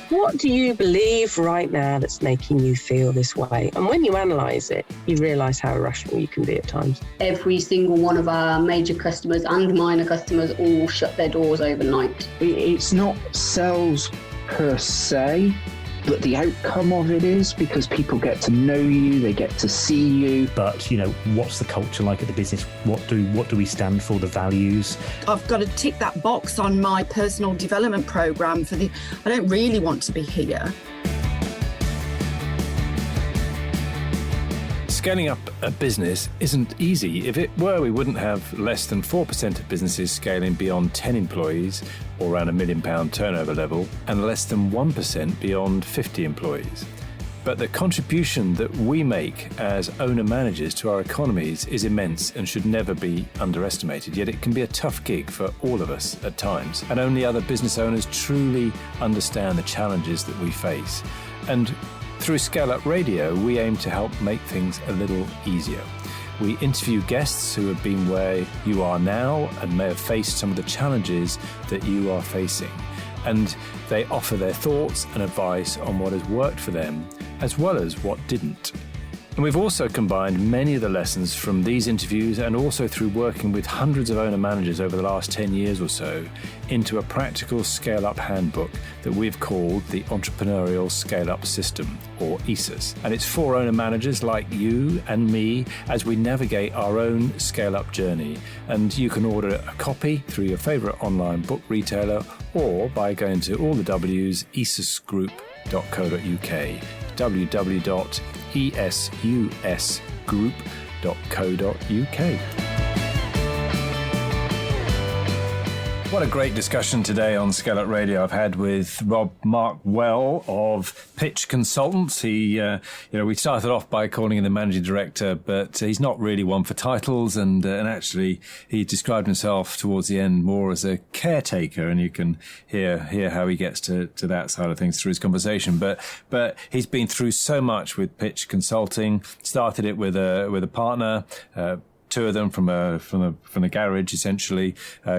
What do you believe right now that's making you feel this way? And when you analyse it, you realise how irrational you can be at times. Every single one of our major customers and minor customers all shut their doors overnight. It's not sales per se, but the outcome of it is, because people get to know you, they get to see you. But, what's the culture like at the business? What do we stand for, the values? I've got to tick that box on my personal development programme I don't really want to be here. Scaling up a business isn't easy. If it were, we wouldn't have less than 4% of businesses scaling beyond 10 employees or around £1 million turnover level, and less than 1% beyond 50 employees. But the contribution that we make as owner-managers to our economies is immense and should never be underestimated. Yet it can be a tough gig for all of us at times, and only other business owners truly understand the challenges that we face. And through ScaleUp Radio, we aim to help make things a little easier. We interview guests who have been where you are now and may have faced some of the challenges that you are facing. And they offer their thoughts and advice on what has worked for them, as well as what didn't. And we've also combined many of the lessons from these interviews, and also through working with hundreds of owner managers over the last 10 years or so, into a practical scale-up handbook that we've called the Entrepreneurial Scale-Up System, or ESUS. And it's for owner managers like you and me as we navigate our own scale-up journey. And you can order a copy through your favourite online book retailer, or by going to all the W's, esusgroup.co.uk, www.esusgroup.co.uk. What a great discussion today on ScaleUp Radio I've had with Rob Markwell of Pitch Consultants. He, we started off by calling him the managing director, but he's not really one for titles, and actually he described himself towards the end more as a caretaker, and you can hear how he gets to that side of things through his conversation. But he's been through so much with Pitch Consulting. Started it with a partner. Two of them from the garage, essentially,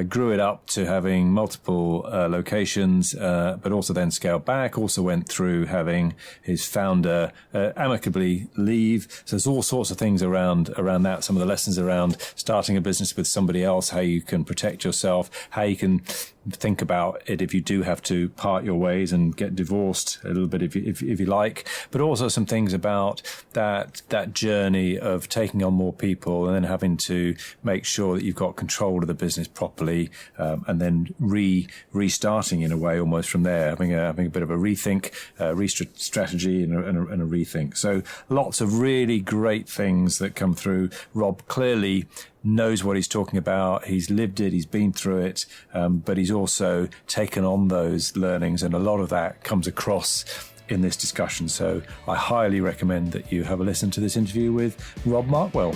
grew it up to having multiple locations, but also then scaled back. Also went through having his founder amicably leave. So there's all sorts of things around that. Some of the lessons around starting a business with somebody else, how you can protect yourself, how you can think about it if you do have to part your ways and get divorced a little bit if you like, but also some things about that journey of taking on more people and then having to make sure that you've got control of the business properly, and then restarting in a way almost from there, having a bit of a rethink, strategy and a rethink. So lots of really great things that come through. Rob clearly knows what he's talking about. He's lived it, he's been through it, but he's also taken on those learnings, and a lot of that comes across in this discussion. So I highly recommend that you have a listen to this interview with Rob Markwell.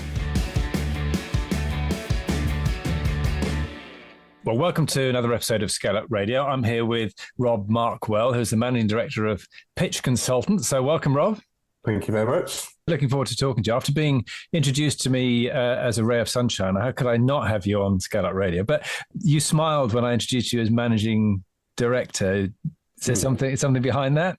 Well, welcome to another episode of ScaleUp Radio. I'm here with Rob Markwell, who's the managing director of Pitch Consultants. So welcome, Rob. Thank you very much. Looking forward to talking to you. After being introduced to me as a ray of sunshine, how could I not have you on ScaleUp Radio? But you smiled when I introduced you as managing director. Is there something behind that?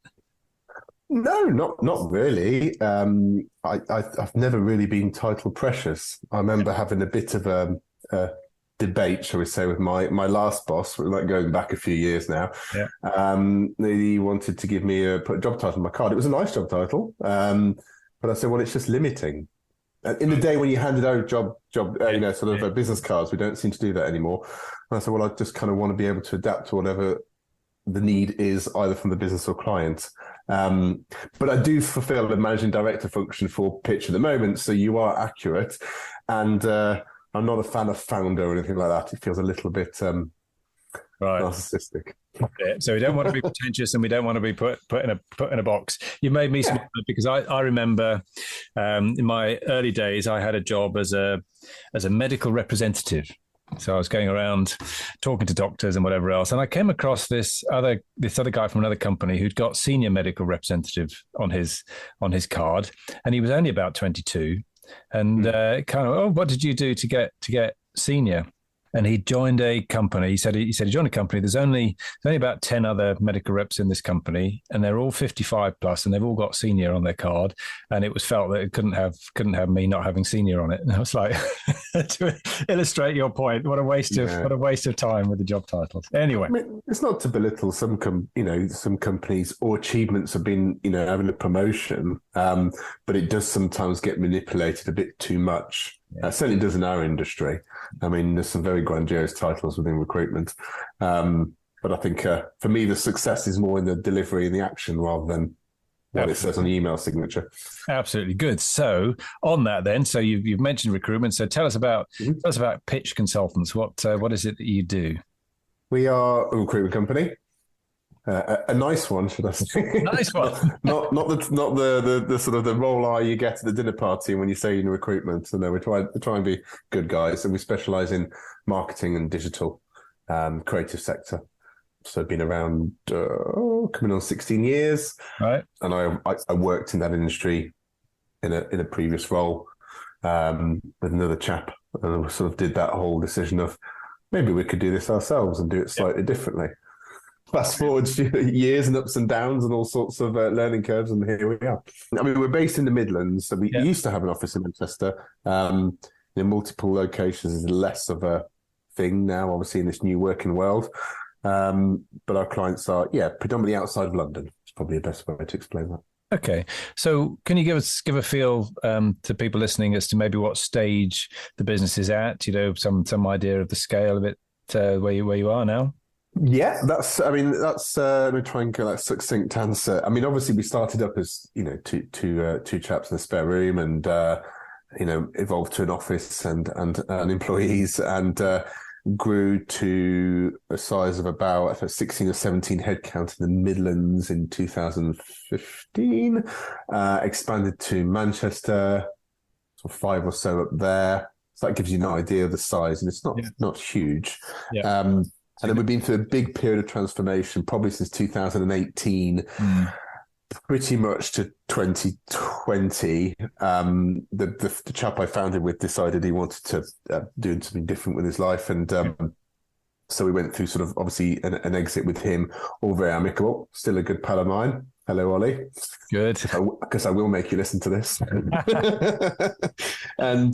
No, not really. I've never really been title precious. I remember having a bit of a debate, shall we say, with my last boss, like going back a few years now. Yeah. He wanted to give me put a job title on my card. It was a nice job title, but I said, well, it's just limiting. In the day when you handed out business cards, we don't seem to do that anymore. And I said, well, I just kind of want to be able to adapt to whatever the need is, either from the business or client. But I do fulfill the managing director function for Pitch at the moment, so you are accurate. And I'm not a fan of founder or anything like that. It feels a little bit narcissistic. Yeah, so we don't want to be pretentious, and we don't want to be put in a box. You made me smile because I remember in my early days I had a job as a medical representative. So I was going around talking to doctors and whatever else, and I came across this other guy from another company who'd got senior medical representative on his card, and he was only about 22. And kind of, what did you do to get senior? and he joined a company. He said he joined a company. There's only about 10 other medical reps in this company, and they're all 55 plus, and they've all got senior on their card. And it was felt that it couldn't have me not having senior on it. And I was like, to illustrate your point, what a waste of time with the job titles. Anyway, I mean, it's not to belittle some companies or achievements have been having a promotion, but it does sometimes get manipulated a bit too much. Certainly does in our industry. I mean, there's some very grandiose titles within recruitment. But I think for me, the success is more in the delivery and the action rather than what it says on the email signature. Absolutely. Good. So on that then, so you've mentioned recruitment. So tell us about Pitch Consultants. What is it that you do? We are a recruitment company. A nice one, should I say? Nice one. not the sort of the role you get at the dinner party when you say in recruitment. So no, we try and be good guys, and we specialise in marketing and digital, creative sector. So I've been around coming on 16 years, right? And I worked in that industry in a previous role with another chap, and we sort of did that whole decision of maybe we could do this ourselves and do it slightly differently. Fast forward years and ups and downs and all sorts of learning curves, and here we are. I mean, we're based in the Midlands, so we used to have an office in Manchester. In multiple locations is less of a thing now, obviously, in this new working world. But our clients are, predominantly outside of London. It's probably the best way to explain that. Okay. So can you give a feel to people listening as to maybe what stage the business is at, some idea of the scale of it, where you are now? Yeah, let me try and get that succinct answer. I mean, obviously we started up as, two chaps in a spare room and, evolved to an office and employees and, grew to a size of about 16 or 17 headcount in the Midlands in 2015, expanded to Manchester, so 5 or so up there. So that gives you an idea of the size, and it's not huge. Yeah. And then we've been through a big period of transformation, probably since 2018, pretty much to 2020. The chap I founded with decided he wanted to do something different with his life. And so we went through sort of obviously an exit with him, all very amicable, still a good pal of mine. Hello, Ollie. Good. Because I will make you listen to this. And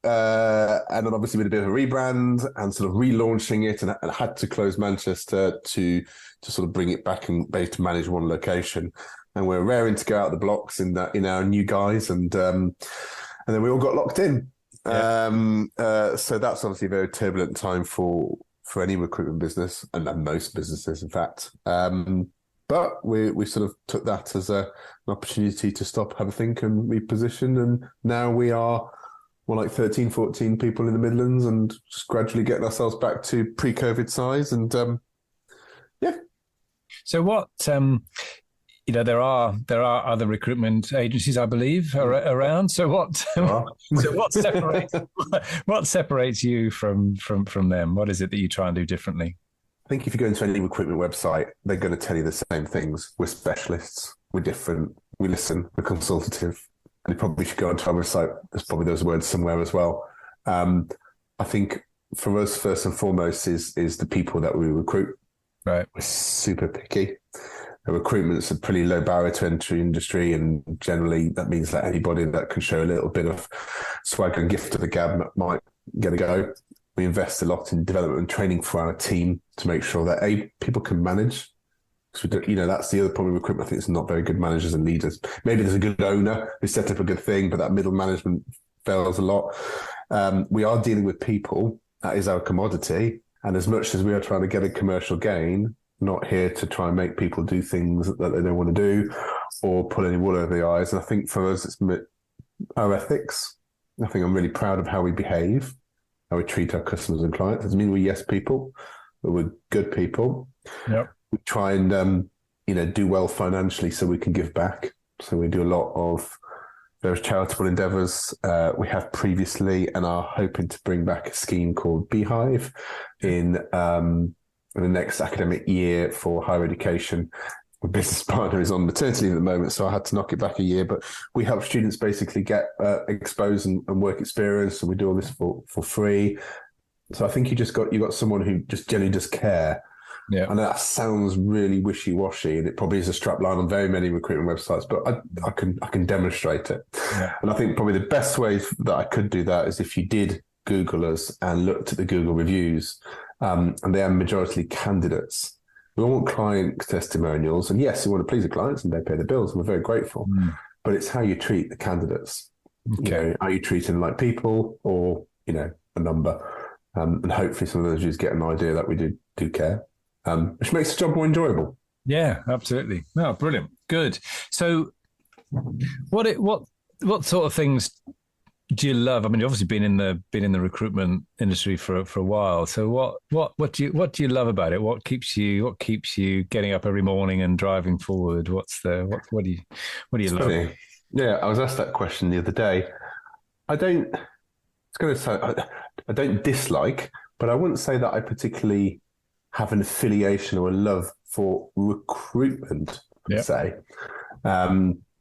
then obviously with a bit of a rebrand and sort of relaunching it, and had to close Manchester to sort of bring it back and to manage one location. And we're raring to go out the blocks in our new guys, and then we all got locked in. Yeah. So that's obviously a very turbulent time for any recruitment business, and most businesses, in fact. But we sort of took that as an opportunity to stop, have a think, and reposition. And now we are more like 13, 14 people in the Midlands, and just gradually getting ourselves back to pre-COVID size. And So what, there are other recruitment agencies, I believe, around. So what separates you from them? What is it that you try and do differently? I think if you go into any recruitment website, they're going to tell you the same things. We're specialists. We're different. We listen. We're consultative. And you probably should go onto our website. There's probably those words somewhere as well. I think for us, first and foremost, is the people that we recruit. Right. We're super picky. Recruitment's a pretty low barrier to entry industry, and generally that means that anybody that can show a little bit of swag and gift of the gab might get a go. We invest a lot in development and training for our team to make sure that people can manage. Because that's the other problem with recruitment. I think it's not very good managers and leaders. Maybe there's a good owner who set up a good thing, but that middle management fails a lot. We are dealing with people. That is our commodity. And as much as we are trying to get a commercial gain, not here to try and make people do things that they don't want to do or pull any wool over the eyes. And I think for us, it's our ethics. I think I'm really proud of how we behave, how we treat our customers and clients. It doesn't mean we're yes people, but we're good people. Yep. We try and, do well financially so we can give back. So we do a lot of various charitable endeavours. We have previously and are hoping to bring back a scheme called Beehive in the next academic year for higher education. My business partner is on maternity leave at the moment, so I had to knock it back a year. But we help students basically get exposed and work experience, and we do all this for free. So I think you got someone who just genuinely does care. Yeah. And that sounds really wishy-washy, and it probably is a strap line on very many recruitment websites, but I can demonstrate it. Yeah. And I think probably the best way that I could do that is if you did Google us and looked at the Google reviews, and they are majority candidates. We all want client testimonials, and yes, we want to please the clients and they pay the bills, and we're very grateful. But it's how you treat the candidates. Okay. Are you treating them like people or, a number? And hopefully some of those reviews get an idea that we do care. Which makes the job more enjoyable. Yeah, absolutely. No, brilliant. Good. So what sort of things do you love? I mean, you've obviously been in the recruitment industry for a while. So what do you love about it? What keeps you getting up every morning and driving forward? What do you love? Funny. Yeah, I was asked that question the other day. I don't dislike, but I wouldn't say that I particularly have an affiliation or a love for recruitment, per se.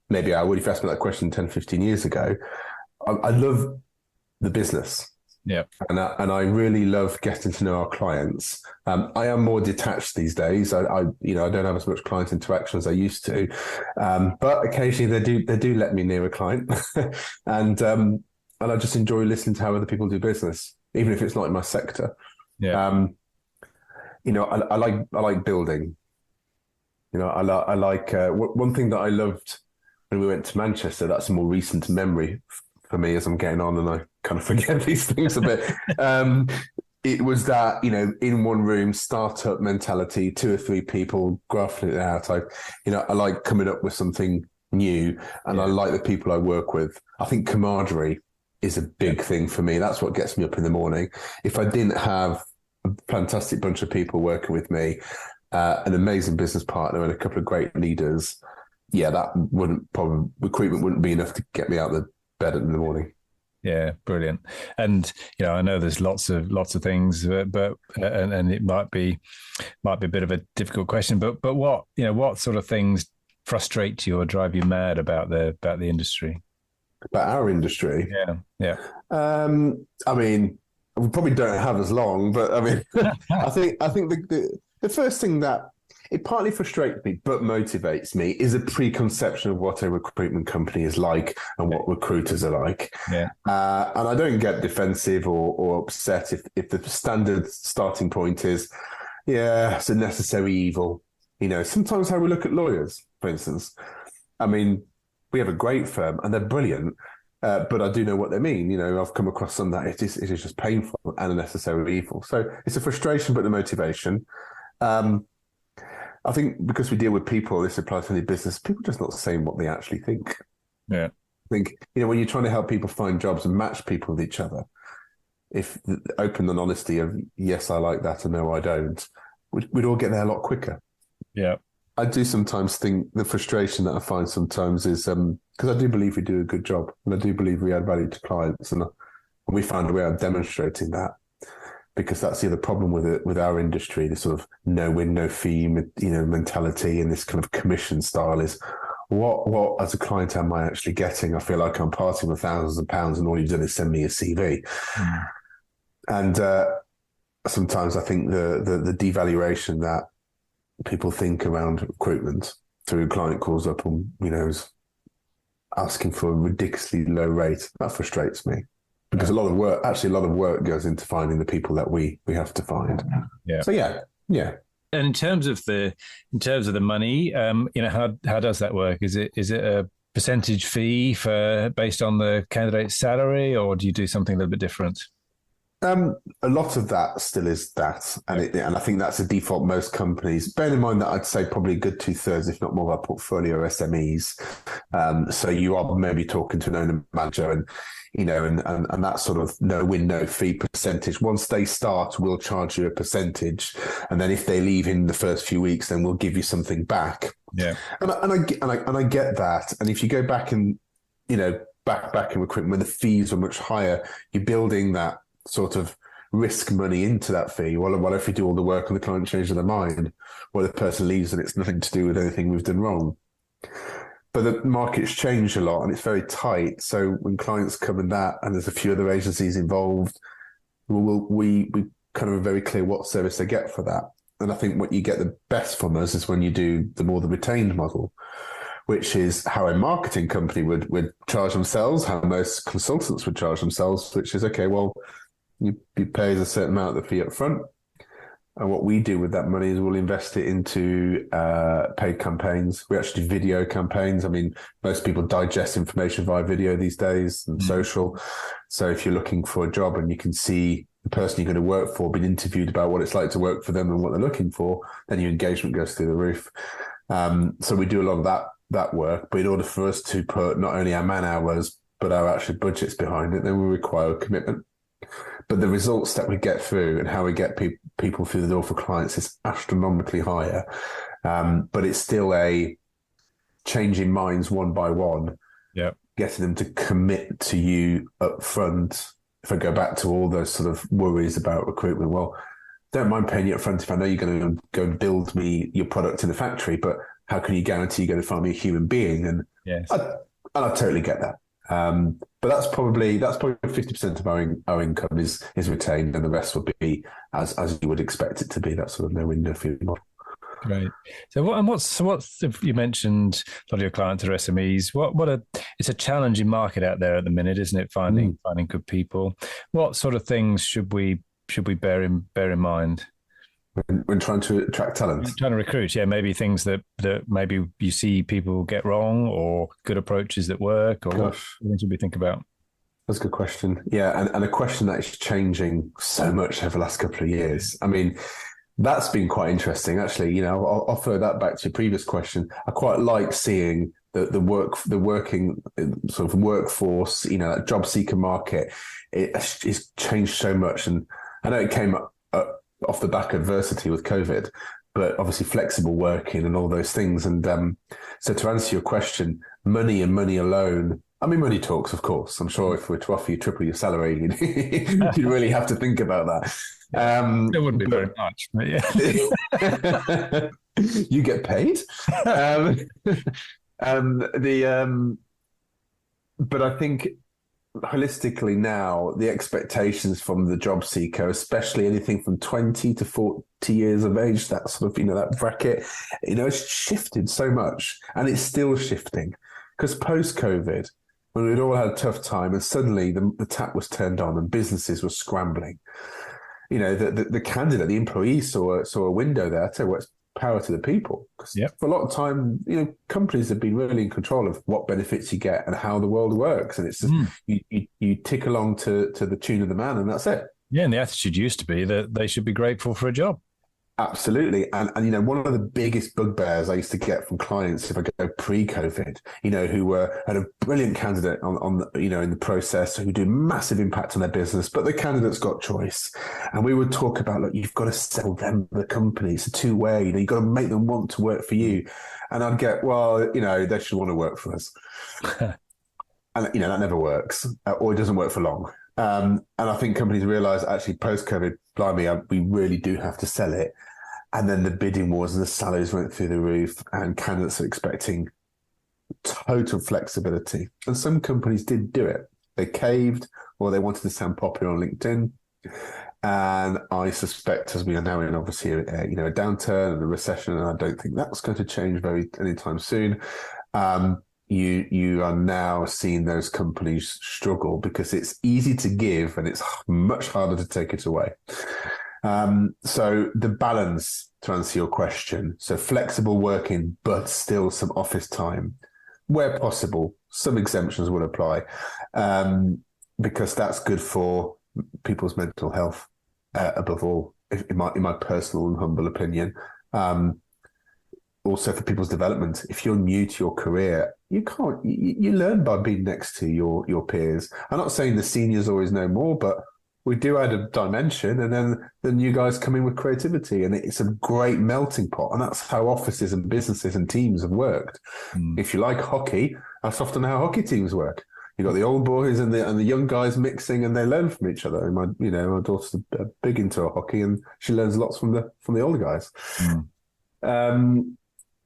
Maybe I would have asked me that question 10, 15 years ago. I love the business. Yeah. And I really love getting to know our clients. I am more detached these days. I don't have as much client interaction as I used to. But occasionally they do let me near a client. And I just enjoy listening to how other people do business, even if it's not in my sector. Yeah. I like building. I like one thing that I loved when we went to Manchester. That's a more recent memory for me as I'm getting on, and I kind of forget these things a bit. It was that in one room, startup mentality, 2 or 3 people graphing it out. I like coming up with something new, and I like the people I work with. I think camaraderie is a big thing for me. That's what gets me up in the morning. If I didn't have a fantastic bunch of people working with me, an amazing business partner and a couple of great leaders, recruitment wouldn't be enough to get me out of the bed in the morning. Yeah, brilliant. And I know there's lots of things, but it might be a bit of a difficult question. But what sort of things frustrate you or drive you mad about the industry? About our industry? Yeah. I mean, we probably don't have as long, but I mean, I think the first thing that it partly frustrates me but motivates me is a preconception of what a recruitment company is like and what recruiters are like. Yeah. And I don't get defensive or upset if the standard starting point is, it's a necessary evil. Sometimes how we look at lawyers, for instance. I mean, we have a great firm and they're brilliant. But I do know what they mean. I've come across some that it is just painful and a necessary evil. So it's a frustration, but the motivation. I think because we deal with people, this applies to any business, people just not saying what they actually think. Yeah. I think, when you're trying to help people find jobs and match people with each other, if the open and honesty of, yes, I like that and no, I don't, we'd all get there a lot quicker. Yeah. I do sometimes think the frustration that I find sometimes is because I do believe we do a good job and I do believe we add value to clients, and we found a way of demonstrating that, because that's the other problem with our industry, this sort of no win, no fee, mentality, and this kind of commission style is what as a client am I actually getting? I feel like I'm parting with thousands of pounds and all you've done is send me a CV. And sometimes I think the devaluation that people think around recruitment through client calls up and, is asking for a ridiculously low rate. That frustrates me because a lot of work goes into finding the people that we have to find. Yeah. So yeah. And in terms of the money, how does that work? Is it a percentage fee based on the candidate's salary, or do you do something a little bit different? A lot of that still is that, and I think that's a default most companies. Bear in mind that I'd say probably a good 2/3, if not more, of our portfolio are SMEs. So you are maybe talking to an owner manager, and and that sort of no win, no fee percentage. Once they start, we'll charge you a percentage, and then if they leave in the first few weeks, then we'll give you something back. Yeah, and I get that. And if you go back and back in recruitment, when the fees are much higher, you're building that sort of risk money into that fee. Well, what if we do all the work and the client changes their mind? Well, the person leaves and it's nothing to do with anything we've done wrong. But the market's changed a lot and it's very tight. So when clients come in and there's a few other agencies involved, we kind of are very clear what service they get for that. And I think what you get the best from us is when you do the retained model, which is how a marketing company would charge themselves, how most consultants would charge themselves, which is, okay, well, you pay us a certain amount of the fee up front. And what we do with that money is we'll invest it into paid campaigns. We actually do video campaigns. I mean, most people digest information via video these days and social. So if you're looking for a job and you can see the person you're going to work for being interviewed about what it's like to work for them and what they're looking for, then your engagement goes through the roof. So we do a lot of that work. But in order for us to put not only our man hours, but our actual budgets behind it, then we require a commitment. But the results that we get through and how we get people through the door for clients is astronomically higher. But it's still a changing minds one by one, getting them to commit to you up front. If I go back to all those sort of worries about recruitment, well, don't mind paying you up front if I know you're going to go and build me your product in the factory, but how can you guarantee you're going to find me a human being? And I totally get that. But that's probably 50% of our income is retained, and the rest would be as you would expect it to be, that sort of no window fee model. Great. So what's you mentioned a lot of your clients are SMEs. It's a challenging market out there at the minute, isn't it? Finding good people. What sort of things should we bear in mind when trying to attract talent? Trying to recruit, maybe things that maybe you see people get wrong, or good approaches that work, or what things should we think about? That's a good question. Yeah, and a question that is changing so much over the last couple of years. I mean, that's been quite interesting, actually. You know, I'll throw that back to your previous question. I quite like seeing the working sort of workforce, you know, that job seeker market. It's changed so much, and I know it came up off the back of adversity with COVID, but obviously flexible working and all those things. And so to answer your question, money and money alone. I mean, money talks, of course. I'm sure if we were to offer you triple your salary, you'd really have to think about that. It wouldn't be very much, but yeah. You get paid. But I think holistically now, the expectations from the job seeker, especially anything from 20 to 40 years of age, that sort of, that bracket, it's shifted so much, and it's still shifting. Because post-COVID, when we'd all had a tough time and suddenly the tap was turned on and businesses were scrambling, the candidate, the employee saw a window there. I tell you what, it's power to the people. Because for a lot of time, companies have been really in control of what benefits you get and how the world works. And it's just, you tick along to the tune of the man, and that's it. Yeah, and the attitude used to be that they should be grateful for a job. Absolutely. And one of the biggest bugbears I used to get from clients, if I go pre-COVID, who had a brilliant candidate on in the process, who did massive impact on their business, but the candidate's got choice. And we would talk about, look, you've got to sell them the company. It's a two-way, you've got to make them want to work for you. And I'd get, well, they should want to work for us. And, that never works, or it doesn't work for long. And I think companies realise actually post-COVID, blimey, we really do have to sell it. And then the bidding wars and the salaries went through the roof, and candidates are expecting total flexibility. And some companies did do it. They caved, or they wanted to sound popular on LinkedIn. And I suspect, as we are now in obviously a downturn and a recession, and I don't think that's going to change anytime soon. You are now seeing those companies struggle because it's easy to give and it's much harder to take it away. So the balance, to answer your question, so flexible working, but still some office time where possible. Some exemptions will apply because that's good for people's mental health above all, in my personal and humble opinion. Also for people's development. If you're new to your career, you learn by being next to your peers. I'm not saying the seniors always know more, but we do add a dimension, and then the new guys come in with creativity, and it's a great melting pot. And that's how offices and businesses and teams have worked. If you like hockey, that's often how hockey teams work. You've got the old boys and the young guys mixing, and they learn from each other. And my daughter's big into hockey, and she learns lots from the older guys.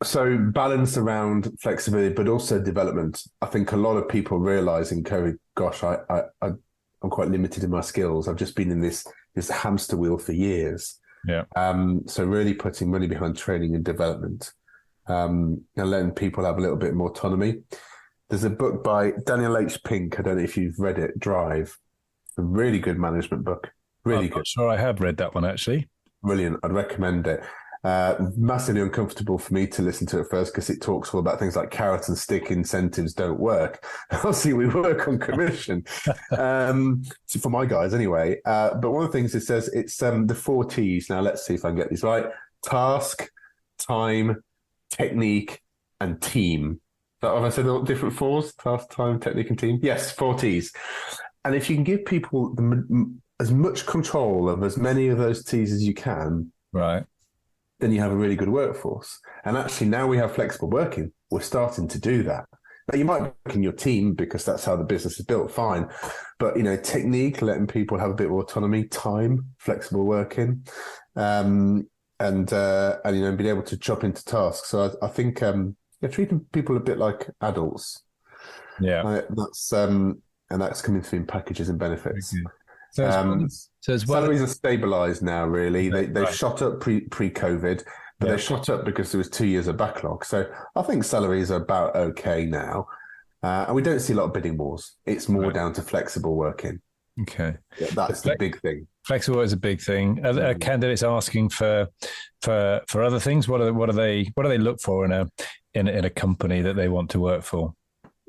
So balance around flexibility, but also development. I think a lot of people realize in COVID, gosh, I I'm quite limited in my skills. I've just been in this hamster wheel for years. Yeah. So really putting money behind training and development, and letting people have a little bit more autonomy. There's a book by Daniel H. Pink. I don't know if you've read it, Drive. A really good management book. Really I'm good. not sure I have read that one, actually. Brilliant. I'd recommend it. Massively uncomfortable for me to listen to it first because it talks all about things like carrot and stick incentives don't work. Obviously, we work on commission for my guys anyway. But one of the things it says, it's the 4 T's. Now, let's see if I can get these right. Task, time, technique, and team. Have I said all different 4s? Task, time, technique, and team? Yes, 4 T's. And if you can give people as much control of as many of those T's as you can, right, then you have a really good workforce. And actually, now we have flexible working. We're starting to do that. Now, you might work in your team because that's how the business is built, fine. But, technique, letting people have a bit more autonomy, time, flexible working, and being able to chop into tasks. So I think treating people a bit like adults. Yeah. That's coming through in packages and benefits. So salaries are stabilised now, really. They've right. shot up pre-COVID, but they shot up because there was 2 years of backlog. So I think salaries are about okay now. And we don't see a lot of bidding wars. It's more down to flexible working. Okay. Yeah, that's the big thing. Flexible is a big thing. Are candidates asking for other things? What do they look for in a company that they want to work for?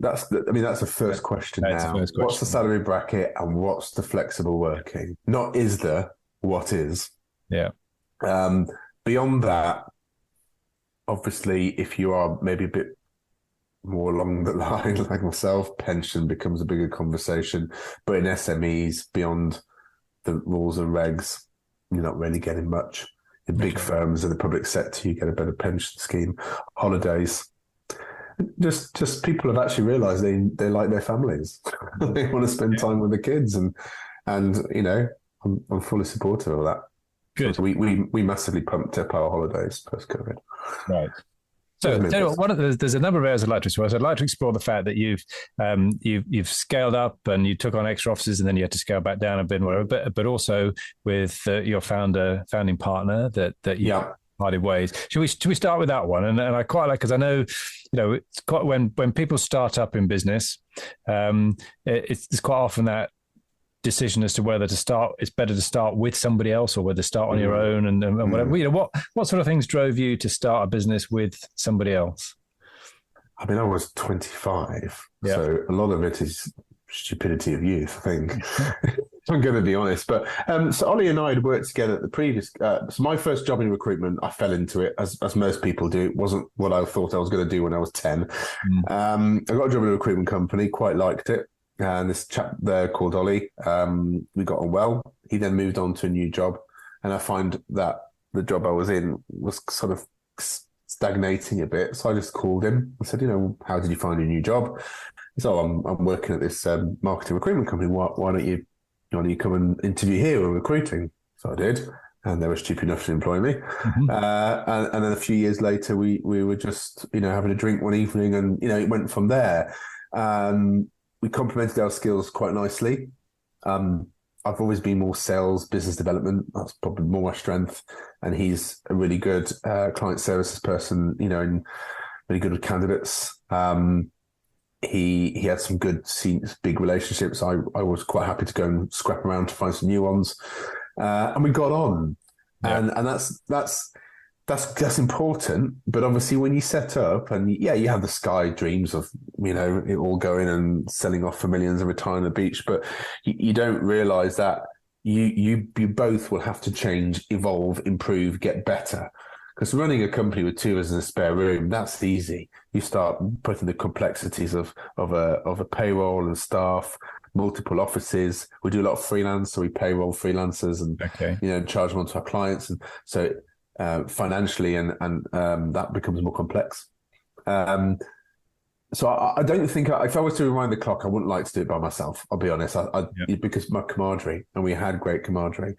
That's the first question now. What's the salary bracket and what's the flexible working? Not is there, what is? Yeah. Beyond that, obviously, if you are maybe a bit more along the line, like myself, pension becomes a bigger conversation. But in SMEs, beyond the rules and regs, you're not really getting much. In big firms and the public sector, you get a better pension scheme, holidays. Just people have actually realised they like their families. They want to spend time with the kids, and I'm fully supportive of that. Good. So we massively pumped up our holidays post COVID. Right. So there's a number of areas I'd like to explore. So I'd like to explore the fact that you've scaled up and you took on extra offices and then you had to scale back down a bit, whatever. But also with your founding partner that you parted ways. Should we start with that one? And I quite like, because I know it's quite when people start up in business, it's quite often that decision as to whether to start. It's better to start with somebody else or whether to start on your own and whatever. What sort of things drove you to start a business with somebody else? I mean, I was 25, so a lot of it is stupidity of youth, I think. I'm going to be honest. But so Ollie and I had worked together at the previous. So my first job in recruitment, I fell into it as most people do. It wasn't what I thought I was going to do when I was 10. I got a job in a recruitment company, quite liked it. And this chap there called Ollie, we got on well. He then moved on to a new job. And I find that the job I was in was sort of stagnating a bit. So I just called him and said, how did you find a new job? He said, I'm working at this marketing recruitment company. Why don't you come and interview here? We're recruiting. So I did. And they were stupid enough to employ me. And then a few years later, we were just, having a drink one evening and, it went from there. We complemented our skills quite nicely. I've always been more sales, business development. That's probably more my strength. And he's a really good client services person, and really good with candidates. He had some good, big relationships. I was quite happy to go and scrap around to find some new ones. And we got on. And that's important. But obviously when you set up and you have the sky dreams of, it all going and selling off for millions and retiring on the beach, but you don't realize that you both will have to change, evolve, improve, get better. Because running a company with 2 of us in a spare room, that's easy. You start putting the complexities of a payroll and staff, multiple offices. We do a lot of freelance, so we payroll freelancers and charge them on to our clients. And so financially and that becomes more complex. So I don't think, if I was to rewind the clock, I wouldn't like to do it by myself. I'll be honest, because my camaraderie, and we had great camaraderie.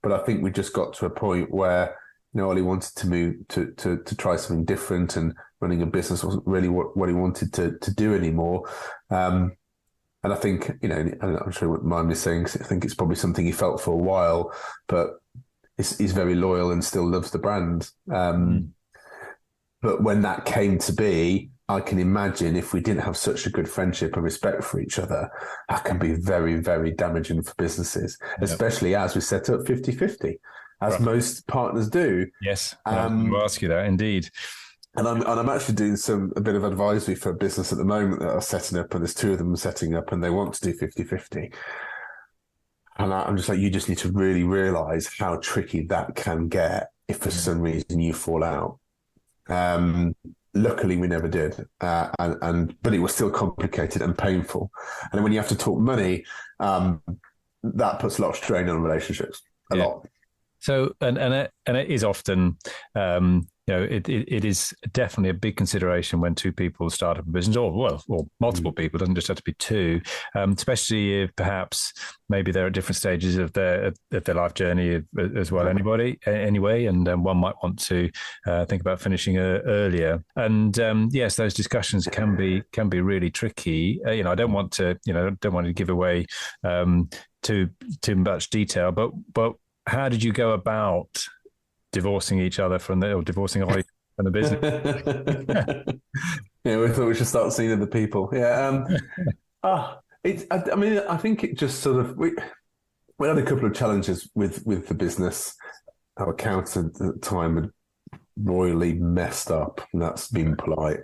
But I think we just got to a point where Ollie wanted to move to try something different, and running a business wasn't really what he wanted to do anymore. And I think, I'm sure he wouldn't mind me saying, I think it's probably something he felt for a while, but he's very loyal and still loves the brand. But when that came to be, I can imagine if we didn't have such a good friendship and respect for each other, that can be very, very damaging for businesses, especially as we set up 50-50, as most partners do. Yes, I was going to ask you that, indeed. And I'm actually doing a bit of advisory for a business at the moment that are setting up, and there's two of them setting up, and they want to do 50-50. And I'm just like, you just need to really realise how tricky that can get if for some reason you fall out. Luckily, we never did, but it was still complicated and painful. And when you have to talk money, that puts a lot of strain on relationships. A lot. So, and it is often, it is definitely a big consideration when two people start up a business, or multiple people. It doesn't just have to be two, especially if perhaps maybe they're at different stages of their life journey as well. Anyway, and one might want to think about finishing earlier. And yes, those discussions can be really tricky. I don't want to give away too much detail, but how did you go about divorcing each other divorcing Ollie from the business? We thought we should start seeing other people. Yeah. I think it just sort of, we had a couple of challenges with the business. Our accountant at the time had royally messed up, and that's been polite.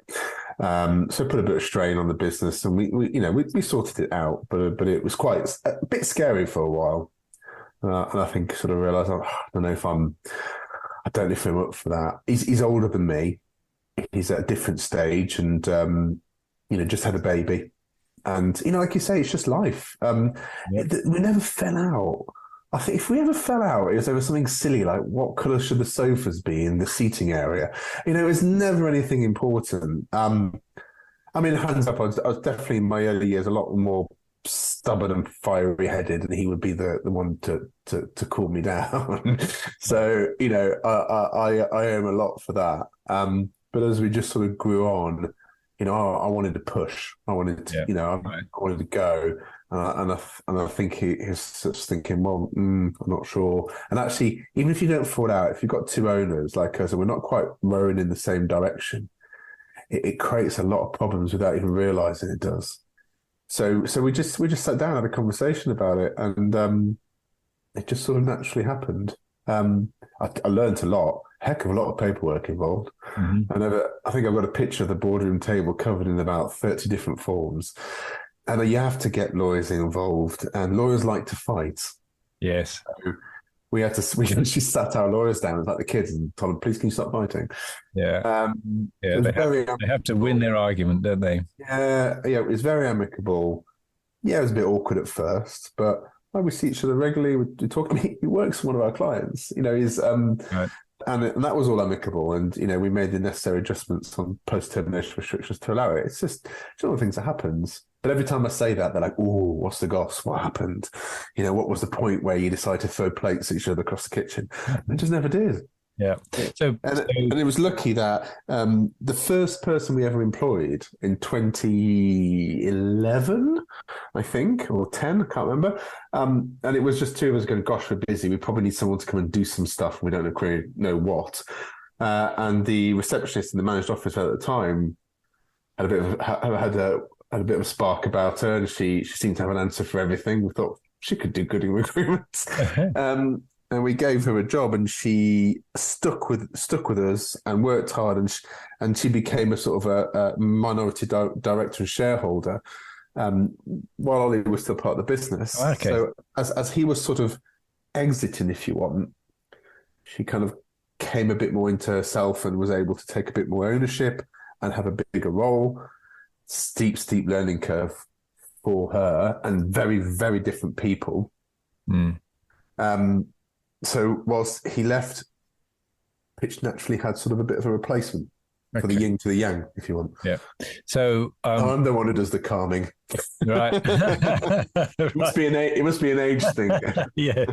So put a bit of strain on the business, and we sorted it out, but it was quite a bit scary for a while. And I think sort of realised, I don't know if I'm up for that. He's older than me. He's at a different stage, and just had a baby. And like you say, it's just life. We never fell out. I think if we ever fell out, it was over something silly like what colour should the sofas be in the seating area. It was never anything important. Hands up, I was definitely in my early years a lot more stubborn and fiery headed, and he would be the one to cool me down. So I owe him a lot for that. But as we just sort of grew on, I wanted to push. I wanted to, I wanted to go, and I think he's just thinking, well, I'm not sure. And actually, even if you don't fall out, if you've got two owners like us and we're not quite rowing in the same direction, it creates a lot of problems without even realising it does. So we just sat down, had a conversation about it, and it just sort of naturally happened. I learned a lot, heck of a lot of paperwork involved. Mm-hmm. I think I've got a picture of the boardroom table covered in about 30 different forms, and you have to get lawyers involved, and lawyers like to fight. Yes. So we actually sat our lawyers down like the kids and told them, please, can you stop fighting? Yeah. They have to win their argument, don't they? Yeah, it was very amicable. Yeah, it was a bit awkward at first, but we see each other regularly. We talk. He works for one of our clients. He's right. And that was all amicable. And we made the necessary adjustments on post-termination restrictions to allow it. It's just one of the things that happens. But every time I say that, they're like, "Oh, what's the goss? What happened? What was the point where you decided to throw plates at each other across the kitchen?" It just never did. Yeah. And it was lucky that the first person we ever employed in 2011, I think, or 10, I can't remember. And it was just two of us going, "Gosh, we're busy. We probably need someone to come and do some stuff. We don't know what." And the receptionist in the managed office at the time had a bit of a spark about her, and she seemed to have an answer for everything. We thought she could do good in recruitment. And we gave her a job, and she stuck with us and worked hard, and she became a sort of a minority director and shareholder while Ollie was still part of the business. Okay. So as he was sort of exiting, if you want, she kind of came a bit more into herself and was able to take a bit more ownership and have a bigger role. Steep learning curve for her, and very, very different people. So whilst he left, Pitch naturally had sort of a bit of a replacement for the yin to the yang, if you want. Yeah. So I'm the one who does the calming. Right. It must be an age thing. Yeah.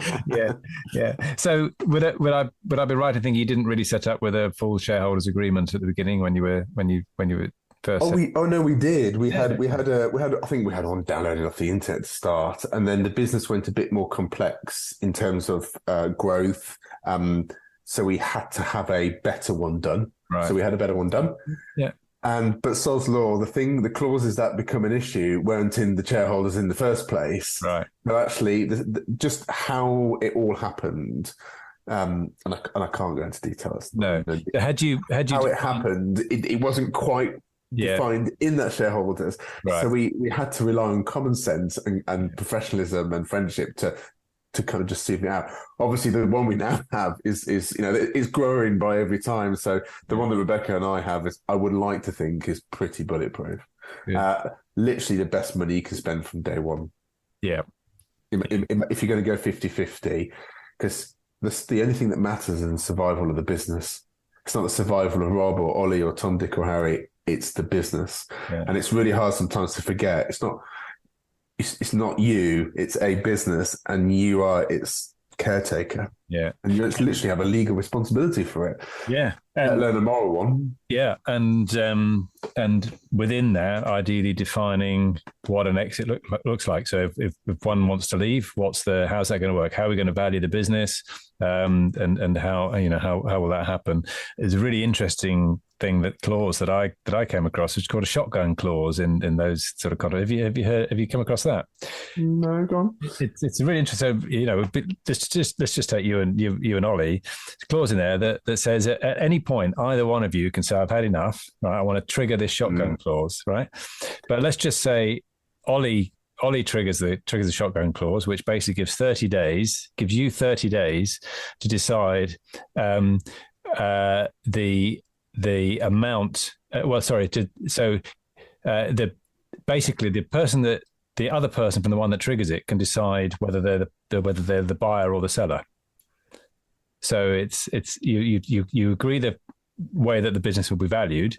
So would I be right to think you didn't really set up with a full shareholders agreement at the beginning when you were First. We did. We had I think we had one downloaded off the internet to start, and then the business went a bit more complex in terms of growth. So we had to have a better one done. Right. So we had a better one done. Yeah. But Sod's Law, the clauses that become an issue weren't in the shareholders in the first place. Right. But actually, just how it all happened, and I can't go into details. No. Had you how it happened, it wasn't quite defined in that shareholders. Right. So we had to rely on common sense and professionalism and friendship to kind of just see it out. Obviously, the one we now have is growing by every time. So the one that Rebecca and I have I would like to think is pretty bulletproof. Yeah. Literally the best money you can spend from day one. Yeah. If you're going to go 50-50, because the only thing that matters is the survival of the business. It's not the survival of Rob or Ollie or Tom, Dick or Harry. It's the business. Yeah. And it's really hard sometimes to forget. It's not you, it's a business, and you are its caretaker. Yeah. And you literally have a legal responsibility for it. Yeah. And learn a moral one. Yeah. And within that, ideally defining what an exit looks like. So if one wants to leave, how's that going to work? How are we going to value the business? And how will that happen? It's a really interesting clause that I came across, which is called a shotgun clause in those sort of contracts. Have you come across that? No, go on. It's really interesting. Let's just take you and Ollie. There's a clause in there that says at any point either one of you can say, I've had enough. Right, I want to trigger this shotgun clause. Right, but let's just say Ollie triggers the shotgun clause, which basically gives you 30 days to decide the amount. The other person from the one that triggers it can decide whether they're the buyer or the seller. So it's you agree the way that the business will be valued.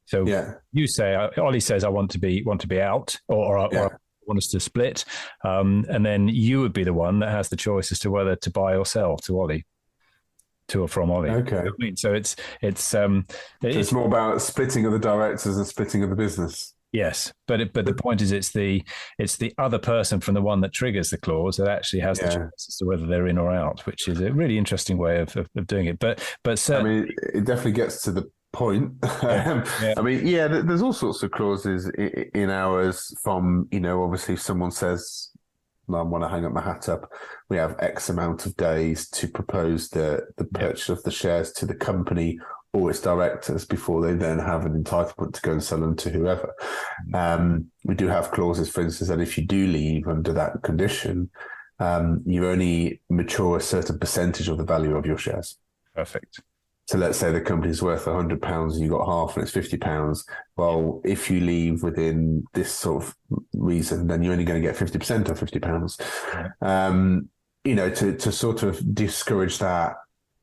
So you say, Ollie says, I want to be out, or I want us to split, and then you would be the one that has the choice as to whether to buy or sell to Ollie. To or from Ollie. Okay. You know what I mean? So it's more about splitting of the directors and splitting of the business. Yes, but the point is, it's the other person from the one that triggers the clause that actually has the choice as to whether they're in or out, which is a really interesting way of doing it. But I mean, it definitely gets to the point. I mean, there's all sorts of clauses in ours. From obviously, if someone says, I want to hang up my hat up, we have X amount of days to propose the purchase of the shares to the company or its directors before they then have an entitlement to go and sell them to whoever. We do have clauses, for instance, that if you do leave under that condition, you only mature a certain percentage of the value of your shares. Perfect. So let's say the company's worth £100 and you got half and it's £50. Well, if you leave within this sort of reason, then you're only going to get 50% of £50. To sort of discourage that,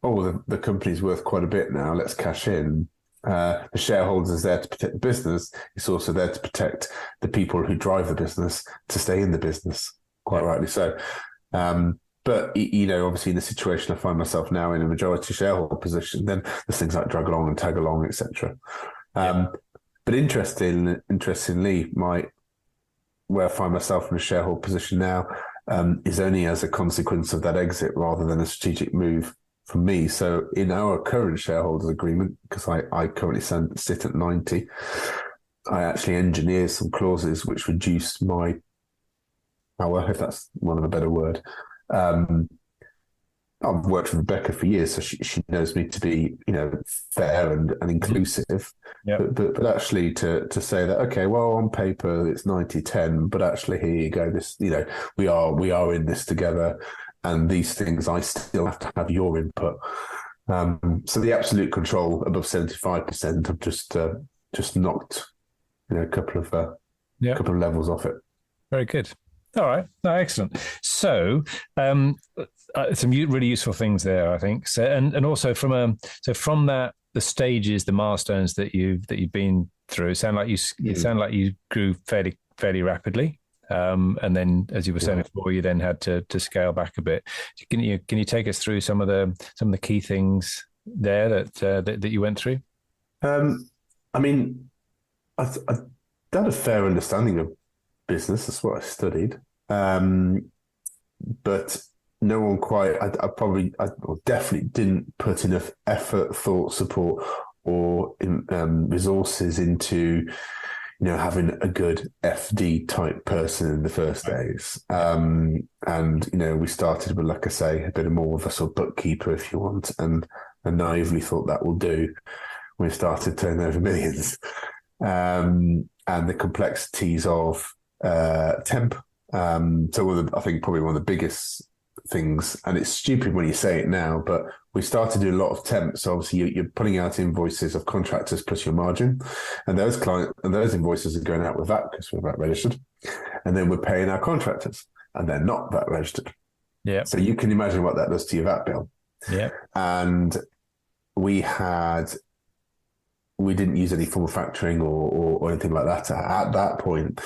the company's worth quite a bit now, let's cash in. The shareholders is there to protect the business. It's also there to protect the people who drive the business to stay in the business, quite rightly so. But, obviously in the situation I find myself now in a majority shareholder position, then there's things like drag along and tag along, etc. But interestingly, where I find myself in a shareholder position now is only as a consequence of that exit rather than a strategic move from me. So in our current shareholders agreement, because I currently sit at 90, I actually engineered some clauses which reduce my power, if that's one of a better word. I've worked with Rebecca for years, so she knows me to be, fair and inclusive. But actually to say that, okay, well, on paper it's 90-10, but actually here you go, this, we are in this together, and these things I still have to have your input. So the absolute control above 75%, I've just knocked, a couple of levels off it. Very good. All right. No, excellent. So, some really useful things there, I think. So, and also from that, the stages, the milestones that you've been through, sound like you grew fairly rapidly. And then, as you were saying before, you then had to scale back a bit. Can you take us through some of the key things there that you went through? I mean, I had a fair understanding of business. That's what I studied. But no one quite, I definitely didn't put enough effort, thought, support, or resources into, having a good FD type person in the first days. And, we started with, like I say, a bit more of a sort of bookkeeper, if you want, and I naively thought that will do. We started turning over millions. And the complexities of temp. So I think probably one of the biggest things, and it's stupid when you say it now, but we started doing a lot of temp. So obviously you're putting out invoices of contractors plus your margin, and those invoices are going out with VAT because we're VAT registered, and then we're paying our contractors, and they're not VAT registered. Yeah. So you can imagine what that does to your VAT bill. Yeah. And we didn't use any form of factoring or anything like that at that point.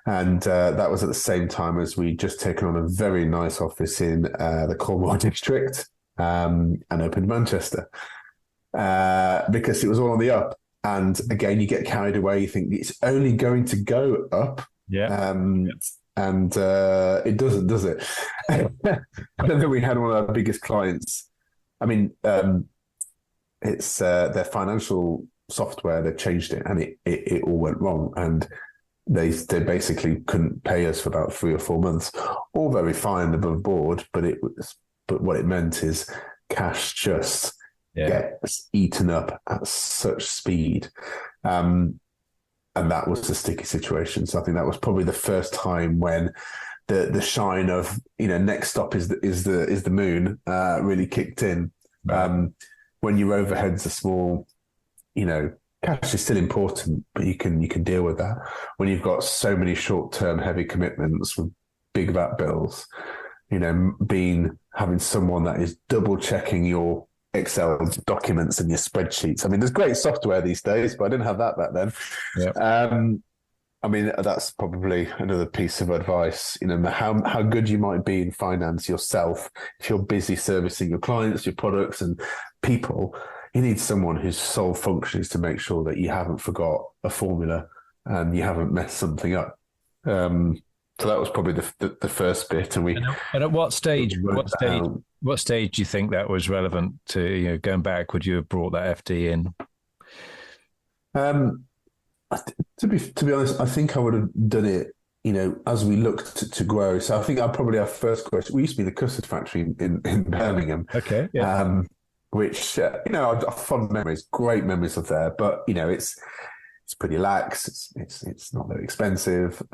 And that was at the same time as we'd just taken on a very nice office in the Cornwall district and opened Manchester because it was all on the up. And again, you get carried away. You think it's only going to go up. Yeah. And it doesn't, does it? I don't think we had one of our biggest clients. I mean, it's their financial software. They changed it, and it all went wrong. And they basically couldn't pay us for about 3 or 4 months. All very fine above board, but what it meant is cash just gets eaten up at such speed. And that was the sticky situation. So I think that was probably the first time when the shine of, next stop is the moon really kicked in. Right. When your overheads are small, cash is still important, but you can deal with that. When you've got so many short-term heavy commitments with big VAT bills, having someone that is double checking your Excel documents and your spreadsheets. I mean, there's great software these days, but I didn't have that back then. Yep. I mean, that's probably another piece of advice, how good you might be in finance yourself. If you're busy servicing your clients, your products and people, you need someone whose sole function is to make sure that you haven't forgot a formula and you haven't messed something up. So that was probably the first bit. And at what stage do you think that was relevant to, going back? Would you have brought that FD in? To be honest, I think I would have done it, as we looked to grow. So I think our first question, we used to be the custard factory in Birmingham. Okay. Yeah. Which, I've fond memories, great memories of there, but, it's pretty lax. It's not very expensive. It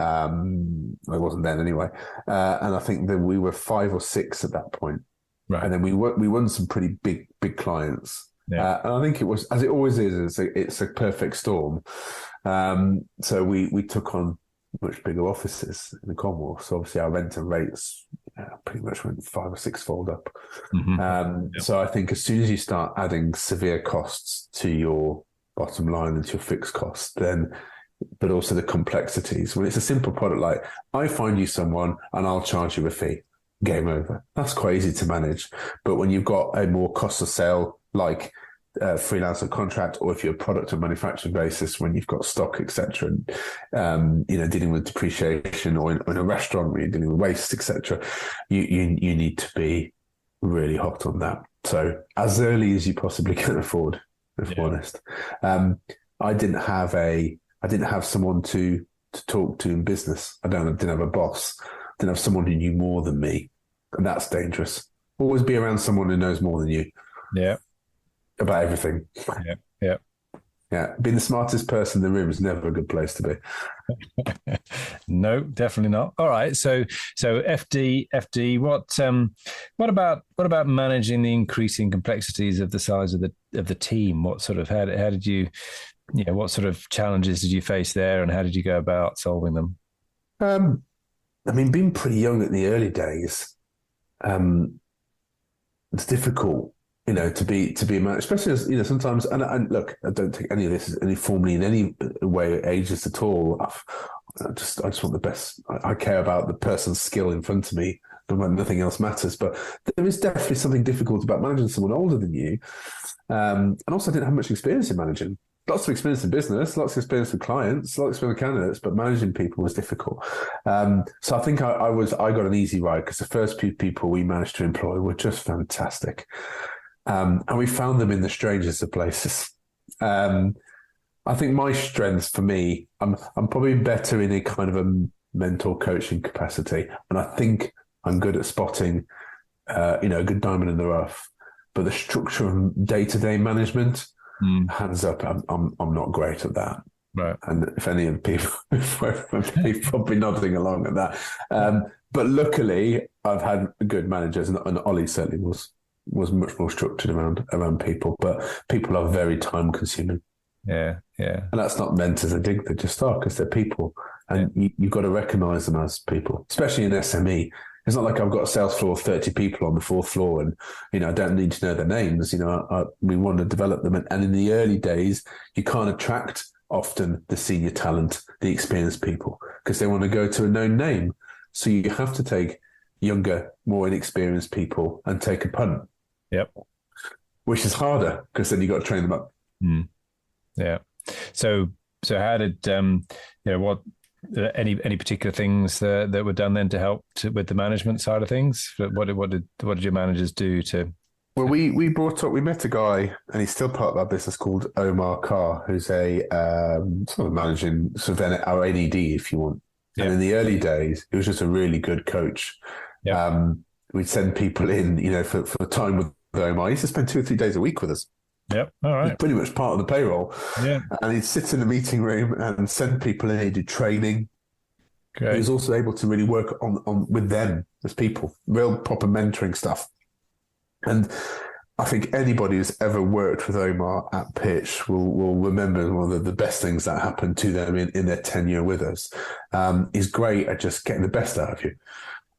wasn't then anyway. And I think that we were 5 or 6 at that point. Right. And then we won some pretty big clients. Yeah. And I think it was, as it always is, it's a perfect storm. So we took on much bigger offices in the Cornwall. So obviously our rental rates pretty much went 5 or 6 fold up. Mm-hmm. So I think as soon as you start adding severe costs to your bottom line and to your fixed costs, but also the complexities, when it's a simple product like, I find you someone and I'll charge you a fee, game over. That's quite easy to manage. But when you've got a more cost of sale, like freelancer contract, or if you're a product or manufacturing basis, when you've got stock, etc., and dealing with depreciation, or in a restaurant where you're dealing with waste, etc., you need to be really hot on that. So as early as you possibly can afford, if I'm honest. I didn't have someone to talk to in business. I didn't have a boss. I didn't have someone who knew more than me, and that's dangerous. Always be around someone who knows more than you. Yeah. About everything. Yeah. Being the smartest person in the room is never a good place to be. No, definitely not. All right. So FD. What about managing the increasing complexities of the size of the team? What sort of how did you what sort of challenges did you face there, and how did you go about solving them? I mean, being pretty young in the early days, it's difficult. To be a man, especially as, sometimes, and look, I don't take any of this any formally in any way ageist at all. I just want the best. I care about the person's skill in front of me, and nothing else matters. But there is definitely something difficult about managing someone older than you. And also I didn't have much experience in managing. lots of experience in business, lots of experience with clients, lots of experience with candidates, but managing people was difficult. So I think I got an easy ride because the first few people we managed to employ were just fantastic. And we found them in the strangest of places. I think my strengths for me, I'm probably better in a kind of a mentor coaching capacity. And I think I'm good at spotting, a good diamond in the rough. But the structure of day-to-day management, hands up, I'm not great at that. Right. And if any of the people, they're probably nodding along at that. But luckily, I've had good managers, and Ollie certainly was much more structured around people. But people are very time-consuming. Yeah. And that's not meant as a dig, they just are, because they're people. And you've got to recognise them as people, especially in SME. It's not like I've got a sales floor of 30 people on the fourth floor and, I don't need to know their names. We want to develop them. And in the early days, you can't attract often the senior talent, the experienced people, because they want to go to a known name. So you have to take younger, more inexperienced people and take a punt. Yep. Which is harder because then you've got to train them up. Yeah. So how did, what, any particular things that were done then to help with the management side of things? What did your managers do to? Well, we met a guy, and he's still part of our business, called Omar Carr, who's a sort of managing sort of our NED, if you want. Yeah. And in the early days, he was just a really good coach. Yeah. We'd send people in, for time with Omar. He used to spend 2 or 3 days a week with us. Yep. All right. He's pretty much part of the payroll. Yeah. And he'd sit in the meeting room and send people in. He did training. Great. He was also able to really work on with them as people, real proper mentoring stuff. And I think anybody who's ever worked with Omar at Pitch will remember one of the best things that happened to them in their tenure with us. He's great at just getting the best out of you.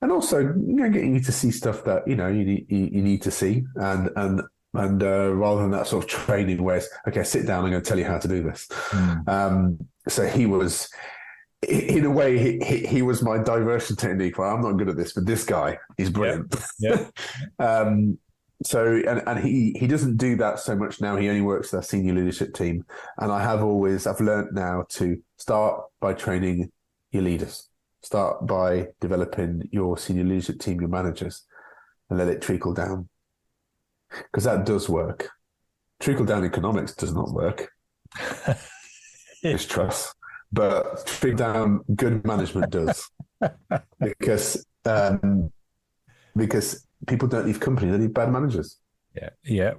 And also, getting you to see stuff that, you need to see. And rather than that sort of training where it's, okay, sit down, I'm going to tell you how to do this. So he was, in a way, he was my diversion technique. Well, I'm not good at this, but this guy is brilliant. Yeah. So he doesn't do that so much now. He only works with our senior leadership team. And I've learned now to start by training your leaders. Start by developing your senior leadership team, your managers, and let it trickle down. Because that does work. Trickle down economics does not work. It's trust. But trickle down good management does. because people don't leave companies, they leave bad managers. Yeah.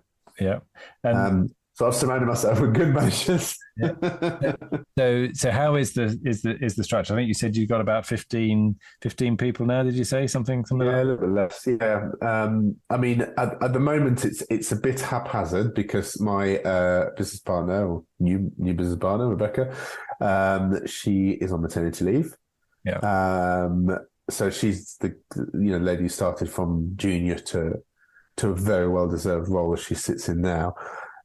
And so I've surrounded myself with good managers. Yeah. So how is the structure? I think you said you've got about 15 people now. Did you say something like that? A little bit less. Yeah. I mean, at the moment it's a bit haphazard because my business partner, or new business partner, Rebecca, she is on maternity leave. Yeah. So she's the lady who started from junior to a very well deserved role that she sits in now.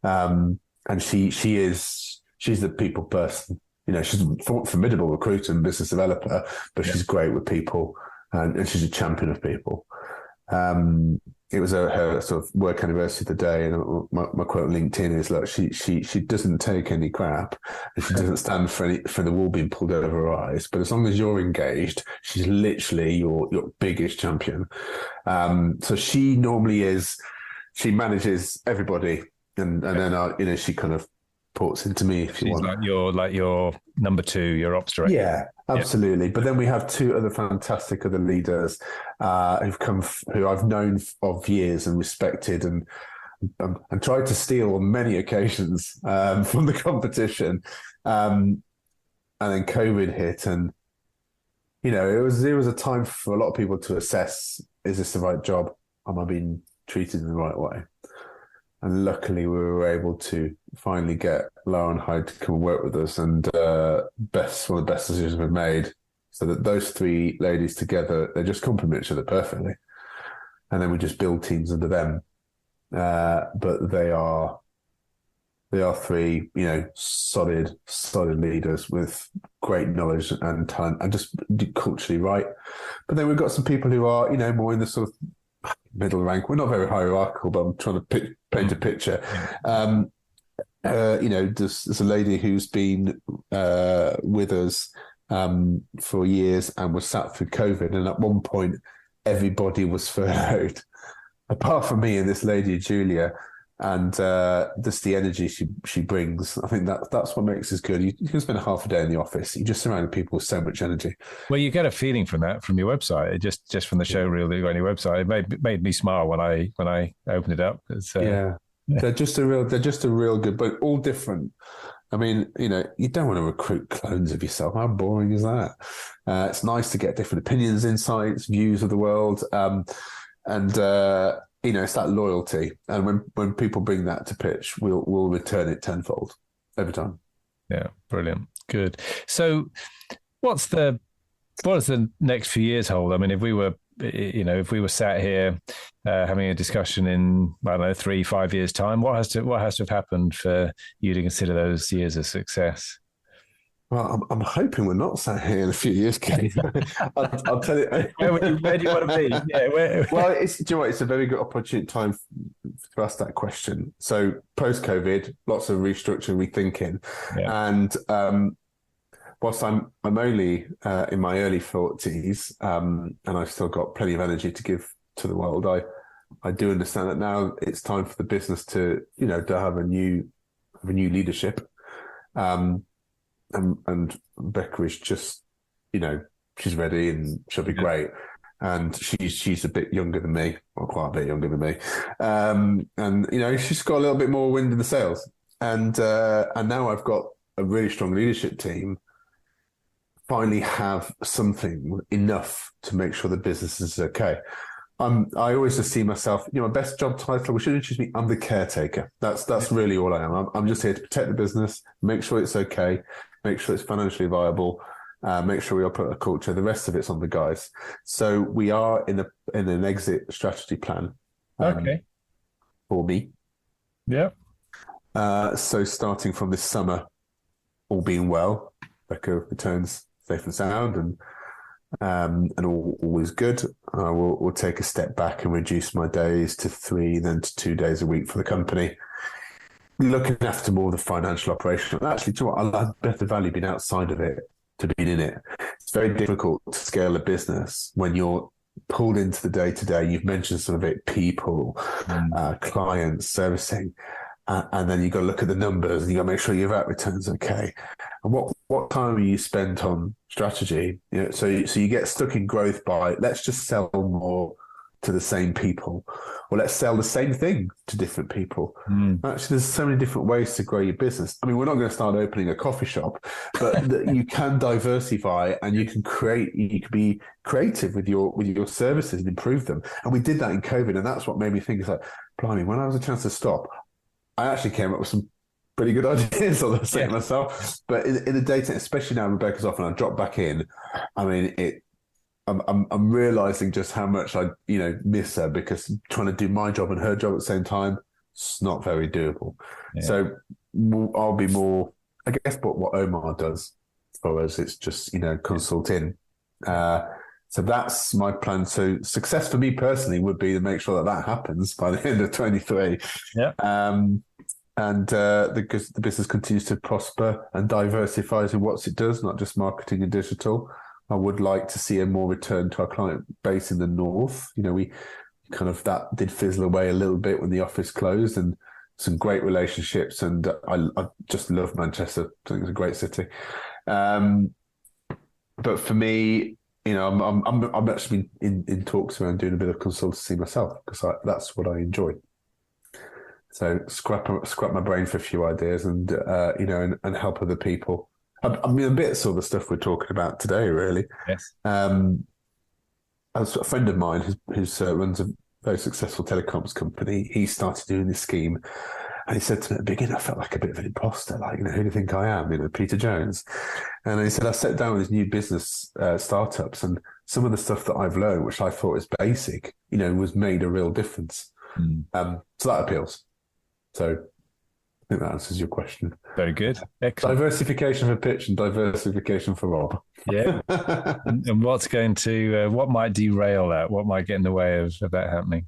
And she's the people person. She's a formidable recruiter and business developer, but she's great with people and she's a champion of people. It was her sort of work anniversary today, and my quote on LinkedIn is, look, she doesn't take any crap, and she doesn't stand for the wool being pulled over her eyes. But as long as you're engaged, she's literally your biggest champion. So she normally she manages everybody, and then she kind of ports into me if you want. Like your number two, your ops director. Yeah, absolutely. Yeah. But then we have two other fantastic other leaders who I've known of years and respected and tried to steal on many occasions from the competition. And then COVID hit, and it was a time for a lot of people to assess: is this the right job? Am I being treated in the right way? And luckily, we were able to finally get Lauren Hyde to come and work with us, and one of the best decisions we've made. So that those three ladies together, they just complement each other perfectly, and then we just build teams under them. But they are three, solid leaders with great knowledge and talent, and just culturally right. But then we've got some people who are, more in the sort of middle rank. We're not very hierarchical, but I'm trying to paint a picture. there's a lady who's been with us for years and was sat through COVID, and at one point everybody was furloughed apart from me and this lady Julia, and just the energy she brings. I think that's what makes us good. You can spend half a day in the office, you're just surrounded people with so much energy. Well, you get a feeling from that from your website, just from the show reel that you got on your website. It made me smile when I opened it up. They're just a real good, but all different. I mean, you don't want to recruit clones of yourself. How boring is that? It's nice to get different opinions, insights, views of the world. It's that loyalty. And when people bring that to pitch, we'll return it tenfold every time. Yeah, brilliant. Good. So what does the next few years hold? I mean, if we were sat here having a discussion in, I don't know, 3-5 years' time, what has to have happened for you to consider those years a success? Well, I'm hoping we're not sat here in a few years, Kenny. I'll tell you. Where do you want to be? Yeah, Well, it's a very good opportune time to ask that question. So post-COVID, lots of restructuring, rethinking, and whilst I'm only in my early 40s, and I've still got plenty of energy to give to the world, I do understand that now it's time for the business to have a new leadership. And Becca is just, she's ready and she'll be great. And she's a bit younger than me, or quite a bit younger than me. And she's got a little bit more wind in the sails. And now I've got a really strong leadership team. Finally have something enough to make sure the business is okay. I always just see myself, my best job title, we should introduce me, I'm the caretaker. That's really all I am. I'm just here to protect the business, make sure it's okay, make sure it's financially viable, make sure we operate a culture. The rest of it's on the guys. So we are in an exit strategy plan. For me. Yeah. So starting from this summer, all being well, Becca returns safe and sound, and all is good. We'll take a step back and reduce my days to 3, then to 2 days a week for the company, looking after more of the financial operation. Actually, to what I love better value being outside of it to being in it. It's very difficult to scale a business when you're pulled into the day-to-day. You've mentioned some of it: people, clients, servicing. And then you've got to look at the numbers and you've got to make sure your VAT return's okay. And what time are you spent on strategy? So you get stuck in growth by, let's just sell more to the same people, or let's sell the same thing to different people. Actually, there's so many different ways to grow your business. I mean, we're not going to start opening a coffee shop, but you can diversify and you can be creative with your services and improve them. And we did that in COVID, and that's what made me think, it's like, blimey, when I was a chance to stop, I actually came up with some pretty good ideas on the set myself. But in the data, especially now Rebecca's off and I drop back in, I mean, I'm realizing just how much I miss her, because trying to do my job and her job at the same time, it's not very doable. Yeah. So I'll be more, I guess, what Omar does for us. It's just consulting. So that's my plan. So success for me personally would be to make sure that happens by the end of 23. Yeah. And the business continues to prosper and diversifies in what it does, not just marketing and digital. I would like to see a more return to our client base in the north. We kind of, that did fizzle away a little bit when the office closed, and some great relationships. And I just love Manchester. I think it's a great city. But for me, I'm actually in talks around doing a bit of consultancy myself, because that's what I enjoy. So scrap my brain for a few ideas, and and help other people. I mean, a bit of the stuff we're talking about today, really. Yes. As a friend of mine who runs a very successful telecoms company, he started doing this scheme, and he said to me at the beginning, I felt like a bit of an imposter. Like, who do you think I am? Peter Jones. And he said, I sat down with his new business startups, and some of the stuff that I've learned, which I thought was basic, was made a real difference. So that appeals. So I think that answers your question. Very good. Excellent. Diversification for Pitch and diversification for Rob. Yeah. And what's going to, what might derail that? What might get in the way of that happening?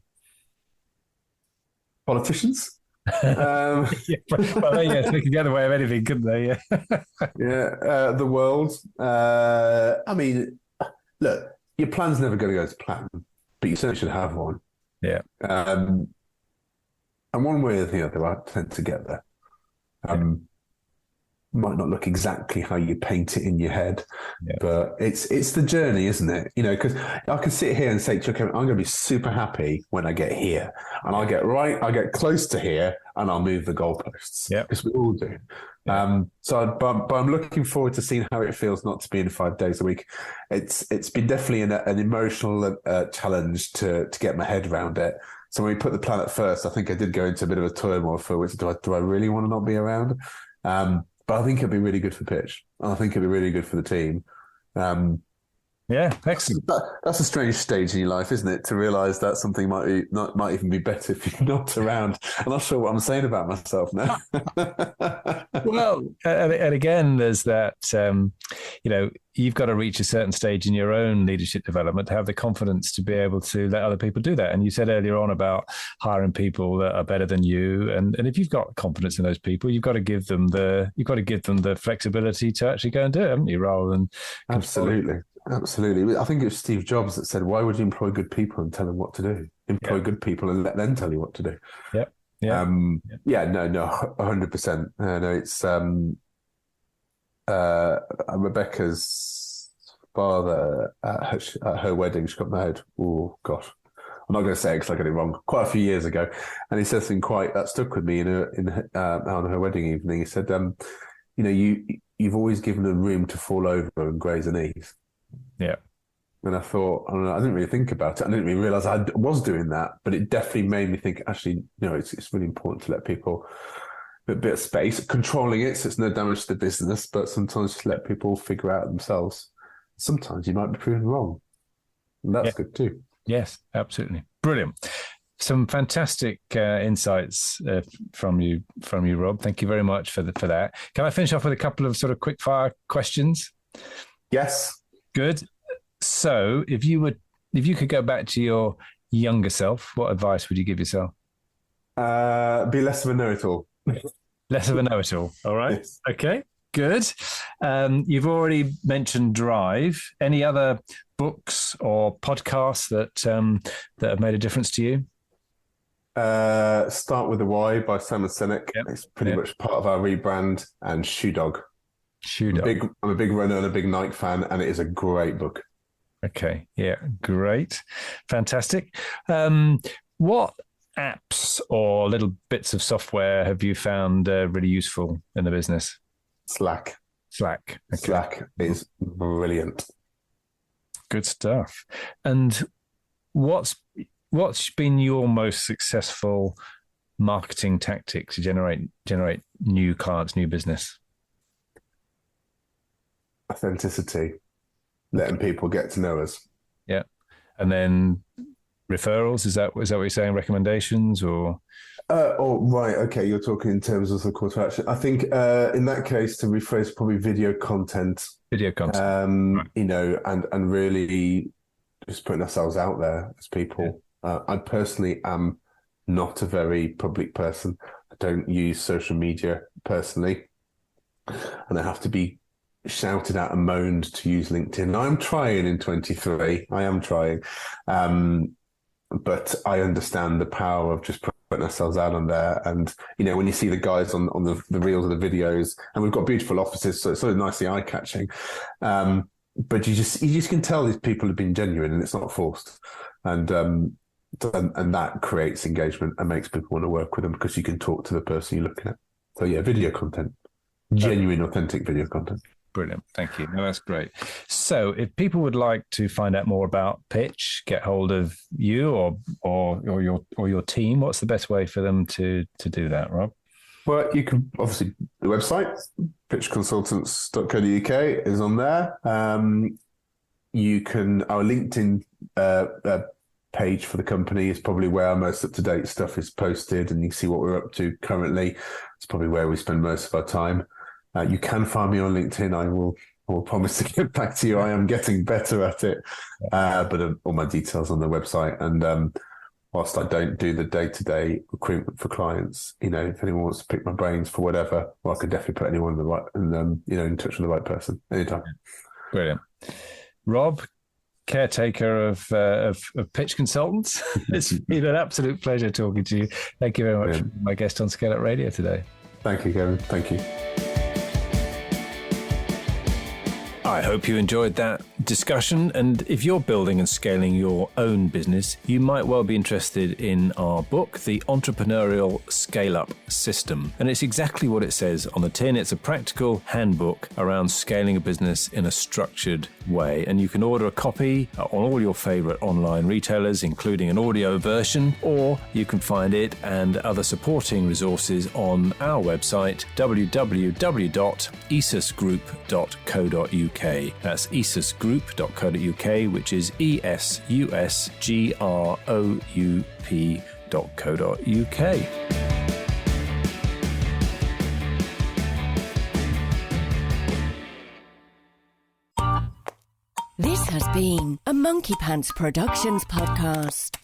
Politicians? Yeah, well, yes, they could get away with anything, couldn't they? Yeah. Yeah, the world. I mean, look, your plan's never going to go to plan, but you certainly should have one. Yeah. And one way or the other, I tend to get there. Might not look exactly how you paint it in your head, but it's the journey, isn't it? You know, because I can sit here and say to you, okay, I'm going to be super happy when I get here, and I get close to here, and I'll move the goalposts. Yeah, because we all do. But I'm looking forward to seeing how it feels not to be in 5 days a week. It's been definitely an emotional challenge to get my head around it. So when we put the plan at first, I think I did go into a bit of a turmoil for which do I really want to not be around? But I think it'd be really good for pitch. I think it'd be really good for the team. Yeah, excellent. That's a strange stage in your life, isn't it? To realise that something might even be better if you're not around. I'm not sure what I'm saying about myself now. Well, and again, there's that, you've got to reach a certain stage in your own leadership development to have the confidence to be able to let other people do that. And you said earlier on about hiring people that are better than you. And if you've got confidence in those people, you've got to give them the flexibility to actually go and do it, haven't you? Rather than Absolutely. I think it was Steve Jobs that said, why would you employ good people and tell them what to do? Employ good people and let them tell you what to do. Yeah. Yeah. 100%. No, it's Rebecca's father at her wedding. She got married. Oh gosh, I'm not going to say it because I got it wrong. Quite a few years ago, and he said something that stuck with me on her wedding evening. He said, you've always given them room to fall over and graze their knees. Yeah. And I thought, I didn't really think about it. I didn't really realize I was doing that, but it definitely made me think, actually, it's really important to let people a bit of space, controlling it so it's no damage to the business, but sometimes just let people figure out themselves. Sometimes you might be proven wrong. And that's good too. Yes, absolutely. Brilliant. Some fantastic insights from you, Rob. Thank you very much for that. Can I finish off with a couple of sort of quick fire questions? Yes. Good. So if you could go back to your younger self, what advice would you give yourself? Be less of a know-it-all. Less of a know-it-all. All right. Yes. Okay. Good. You've already mentioned Drive. Any other books or podcasts that have made a difference to you? Start with the Why by Simon Sinek. Yep. It's pretty much part of our rebrand. And Shoe Dog. I'm a big runner and a big Nike fan, and it is a great book. Okay. Yeah. Great. Fantastic. What apps or little bits of software have you found really useful in the business? Slack. Okay. Slack is brilliant. Good stuff. And what's been your most successful marketing tactic to generate new clients, new business? Authenticity. Letting people get to know us. Yeah. And then referrals, is that what you're saying? Recommendations or? Right. Okay. You're talking in terms of the call to action. I think in that case, to rephrase, probably video content. Right. And really just putting ourselves out there as people. Yeah. I personally am not a very public person. I don't use social media personally, and I have to be shouted at and moaned to use LinkedIn. I'm trying in 23. I am trying. But I understand the power of just putting ourselves out on there. And, when you see the guys on the reels of the videos, and we've got beautiful offices, so it's sort of nicely eye-catching. But you just can tell these people have been genuine and it's not forced. And that creates engagement and makes people want to work with them because you can talk to the person you're looking at. So yeah, video content, genuine, authentic video content. Brilliant. Thank you. No, that's great. So if people would like to find out more about Pitch, get hold of you or your team, what's the best way for them to do that, Rob? Well, you can obviously, the website, pitchconsultants.co.uk is on there. Our LinkedIn page for the company is probably where our most up-to-date stuff is posted, and you can see what we're up to currently. It's probably where we spend most of our time. You can find me on LinkedIn. I will promise to get back to you. I am getting better at it, but all my details on the website. And whilst I don't do the day-to-day recruitment for clients, you know, if anyone wants to pick my brains for whatever, well, I could definitely put anyone in touch with the right person anytime. Brilliant. Rob, caretaker of Pitch Consultants. It's been an absolute pleasure talking to you. Thank you very much for being my guest on ScaleUp Radio today. Thank you, Kevin. Thank you. I hope you enjoyed that discussion, and if you're building and scaling your own business, you might well be interested in our book, The Entrepreneurial Scale-Up System. And it's exactly what it says on the tin. It's a practical handbook around scaling a business in a structured way. And you can order a copy on all your favorite online retailers, including an audio version, or you can find it and other supporting resources on our website, www.esusgroup.co.uk. That's esusgroup.co.uk, which is esusgroup.co.uk. This has been a Monkey Pants Productions podcast.